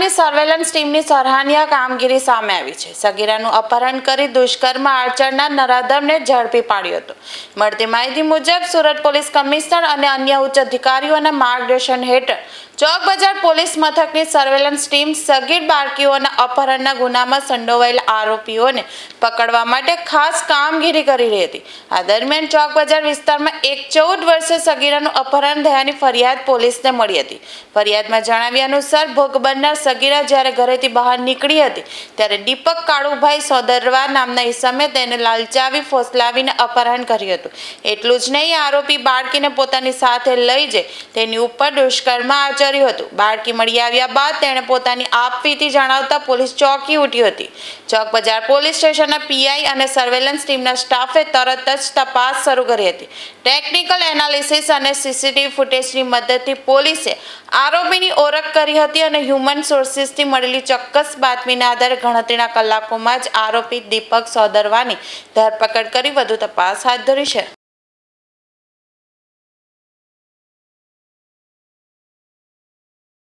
ગુજરાતની સર્વેલન્સ ટીમની સરાહનીય કામગીરી સામે આવી છે। સગીરાનું અપહરણ કરી દુષ્કર્મ આચરનાર નરાધમને ઝડપી પાડ્યો હતો। મળતી માહિતી મુજબ સુરત પોલીસ કમિશનર અને અન્ય ઉચ્ચ અધિકારીઓના માર્ગદર્શન હેઠળ ચોક બજાર પોલીસ મથકની સર્વેલન્સ ટીમ સગીર બાળકીઓના અપહરણના ગુનામાં સંડોવાયેલા આરોપીઓને પકડવા માટે ખાસ કામગીરી કરી રહી હતી। આ દરમિયાન ચોક બજાર વિસ્તારમાં એક 14 વર્ષીય સગીરાનું અપહરણ થયાની ફરિયાદ પોલીસને મળી હતી। ફરિયાદમાં જણાવ્યા અનુસાર ભોગ બનનાર સગીરા જ્યારે ઘરેથી બહાર નીકળી હતી ત્યારે દીપક કાળુભાઈ સોદરવા નામના ઈસમે તેને લાલચાવી ફોસલાવીને અપહરણ કર્યું હતું। એટલું જ નહીં, આરોપી બાળકીને પોતાની સાથે લઈ જઈ તેની ઉપર દુષ્કર્મ આચર્યું હતું। બાળકી મળી આવ્યા બાદ તેણે પોતાની આપવીતી જણાવતા પોલીસ ચોંકી ઉઠી હતી। ચોક બજાર પોલીસ સ્ટેશનના પીઆઈ અને સર્વેલન્સ ટીમના સ્ટાફે તરત જ તપાસ શરૂ કરી હતી। ટેકનિકલ એનાલિસિસ અને સીસીટીવી ફૂટેજની મદદથી પોલીસે આરોપીની ઓળખ કરી હતી અને હ્યુમન સોર્સિસથી મળેલી ચોક્કસ બાતમીના આધારે ગણતરીના કલાકોમાં જ આરોપી દીપક સોદરવાની ધરપકડ કરી વધુ તપાસ હાથ ધરી છે।